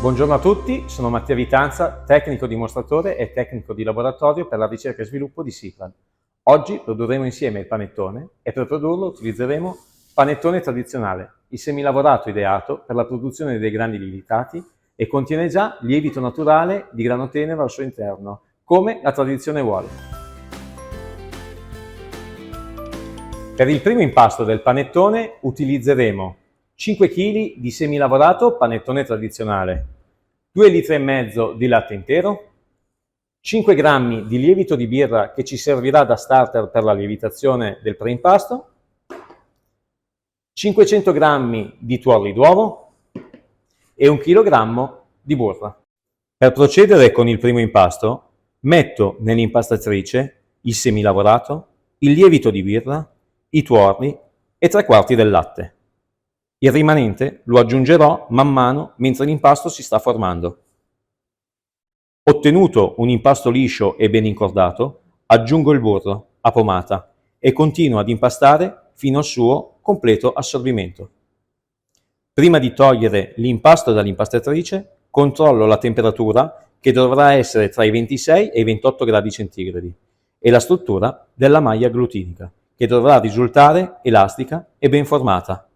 Buongiorno a tutti, sono Mattia Vitanza, tecnico dimostratore e tecnico di laboratorio per la ricerca e sviluppo di Ciplan. Oggi produrremo insieme il panettone e per produrlo utilizzeremo panettone tradizionale, il semilavorato ideato per la produzione dei grani lievitati e contiene già lievito naturale di grano tenero al suo interno, come la tradizione vuole. Per il primo impasto del panettone utilizzeremo 5 kg di semilavorato panettone tradizionale, 2 litri e mezzo di latte intero, 5 grammi di lievito di birra che ci servirà da starter per la lievitazione del preimpasto, 500 grammi di tuorli d'uovo e 1 kg di burra. Per procedere con il primo impasto, metto nell'impastatrice il semilavorato, il lievito di birra, i tuorli e 3/4 del latte. Il rimanente lo aggiungerò man mano mentre l'impasto si sta formando. Ottenuto un impasto liscio e ben incordato, aggiungo il burro a pomata e continuo ad impastare fino al suo completo assorbimento. Prima di togliere l'impasto dall'impastatrice, controllo la temperatura che dovrà essere tra i 26 e i 28 gradi centigradi e la struttura della maglia glutinica, che dovrà risultare elastica e ben formata.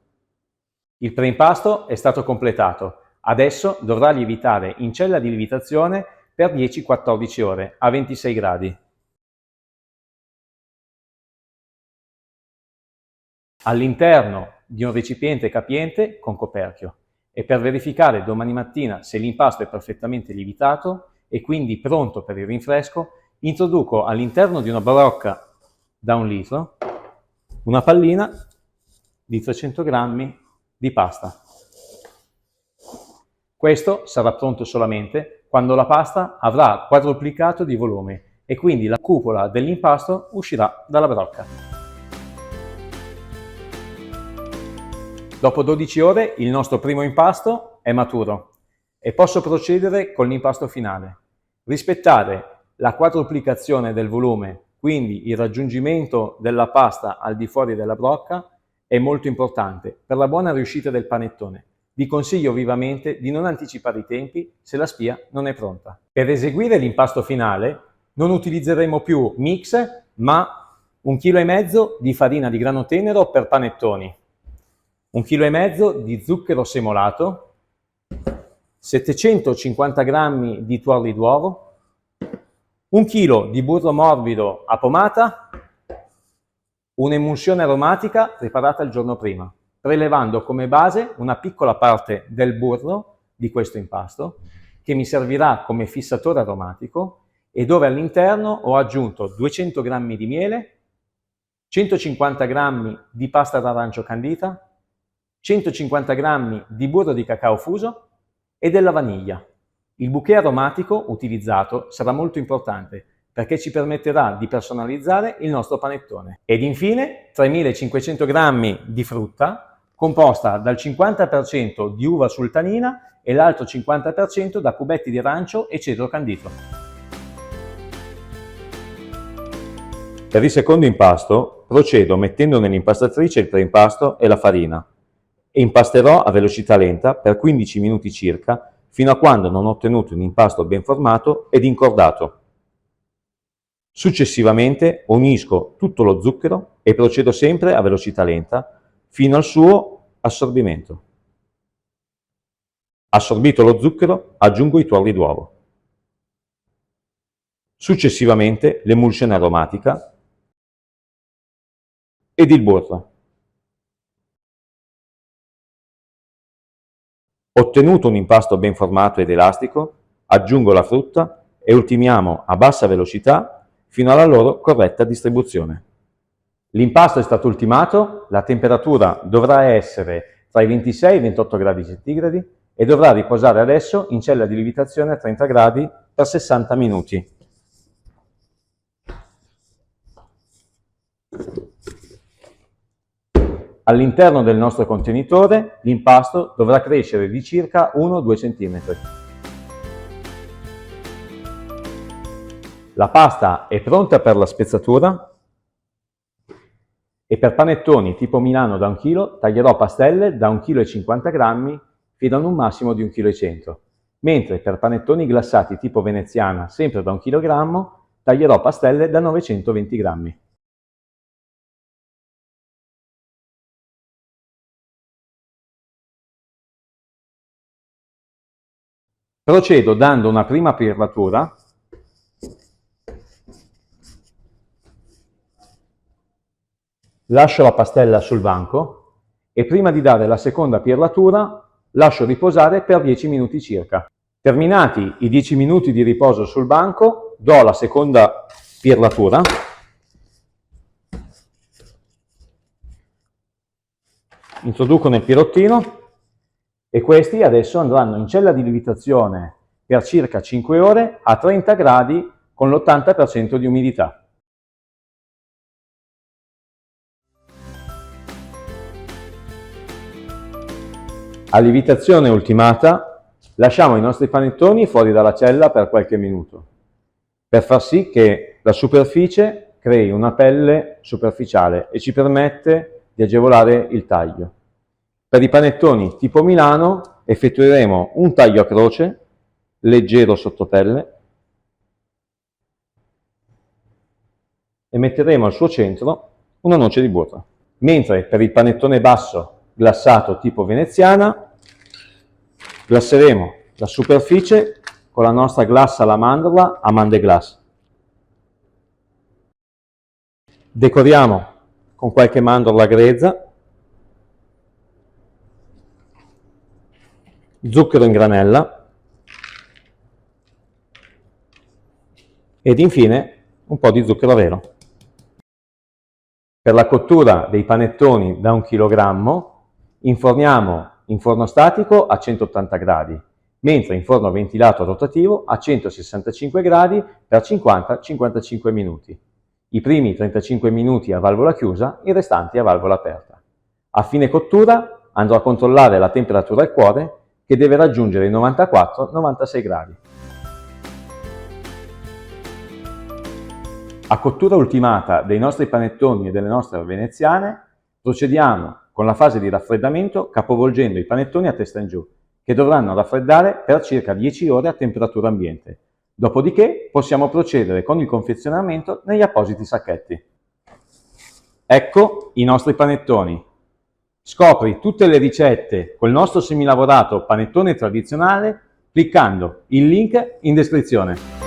Il preimpasto è stato completato, adesso dovrà lievitare in cella di lievitazione per 10-14 ore a 26 gradi. All'interno di un recipiente capiente con coperchio e per verificare domani mattina se l'impasto è perfettamente lievitato e quindi pronto per il rinfresco, introduco all'interno di una barocca da 1 litro una pallina di 300 grammi di pasta. Questo sarà pronto solamente quando la pasta avrà quadruplicato di volume e quindi la cupola dell'impasto uscirà dalla brocca. Dopo 12 ore il nostro primo impasto è maturo e posso procedere con l'impasto finale. Rispettare la quadruplicazione del volume, quindi il raggiungimento della pasta al di fuori della brocca, è molto importante per la buona riuscita del panettone. Vi consiglio vivamente di non anticipare i tempi se la spia non è pronta. Per eseguire l'impasto finale non utilizzeremo più mix, ma 1,5 kg di farina di grano tenero per panettoni, 1,5 kg di zucchero semolato, 750 g di tuorli d'uovo, 1 kg di burro morbido a pomata, un'emulsione aromatica preparata il giorno prima, prelevando come base una piccola parte del burro di questo impasto che mi servirà come fissatore aromatico e dove all'interno ho aggiunto 200 g di miele, 150 g di pasta d'arancio candita, 150 g di burro di cacao fuso e della vaniglia. Il bouquet aromatico utilizzato sarà molto importante perché ci permetterà di personalizzare il nostro panettone. Ed infine 3500 g di frutta composta dal 50% di uva sultanina e l'altro 50% da cubetti di arancio e cedro candito. Per il secondo impasto procedo mettendo nell'impastatrice il preimpasto e la farina e impasterò a velocità lenta per 15 minuti circa fino a quando non ho ottenuto un impasto ben formato ed incordato. Successivamente unisco tutto lo zucchero e procedo sempre a velocità lenta fino al suo assorbimento. Assorbito lo zucchero, aggiungo i tuorli d'uovo. Successivamente l'emulsione aromatica ed il burro. Ottenuto un impasto ben formato ed elastico, aggiungo la frutta e ultimiamo a bassa velocità fino alla loro corretta distribuzione. L'impasto è stato ultimato, la temperatura dovrà essere tra i 26 e i 28 gradi centigradi e dovrà riposare adesso in cella di lievitazione a 30 gradi per 60 minuti. All'interno del nostro contenitore l'impasto dovrà crescere di circa 1-2 cm. La pasta è pronta per la spezzatura e per panettoni tipo Milano da 1 kg taglierò pastelle da 1,50 kg fino ad un massimo di 1,1 kg. mentre per panettoni glassati tipo veneziana, sempre da 1 kg, taglierò pastelle da 920 grammi. Procedo dando una prima pirlatura lascio la pastella sul banco e prima di dare la seconda pirlatura lascio riposare per 10 minuti circa. Terminati i 10 minuti di riposo sul banco, do la seconda pirlatura, introduco nel pirottino e questi adesso andranno in cella di lievitazione per circa 5 ore a 30 gradi con l'80% di umidità. A lievitazione ultimata, lasciamo i nostri panettoni fuori dalla cella per qualche minuto, per far sì che la superficie crei una pelle superficiale e ci permette di agevolare il taglio. Per i panettoni tipo Milano effettueremo un taglio a croce, leggero sottopelle, e metteremo al suo centro una noce di burro. Mentre per il panettone basso glassato tipo veneziana, glasseremo la superficie con la nostra glassa alla mandorla Amande Glass. Decoriamo con qualche mandorla grezza, zucchero in granella ed infine un po' di zucchero a velo. Per la cottura dei panettoni da 1 kg inforniamo in forno statico a 180 gradi, mentre in forno ventilato rotativo a 165 gradi per 50-55 minuti. I primi 35 minuti a valvola chiusa, i restanti a valvola aperta. A fine cottura andrò a controllare la temperatura al cuore, che deve raggiungere i 94-96 gradi. A cottura ultimata dei nostri panettoni e delle nostre veneziane, procediamo con la fase di raffreddamento capovolgendo i panettoni a testa in giù, che dovranno raffreddare per circa 10 ore a temperatura ambiente. Dopodiché possiamo procedere con il confezionamento negli appositi sacchetti. Ecco i nostri panettoni. Scopri tutte le ricette col nostro semilavorato panettone tradizionale cliccando il link in descrizione.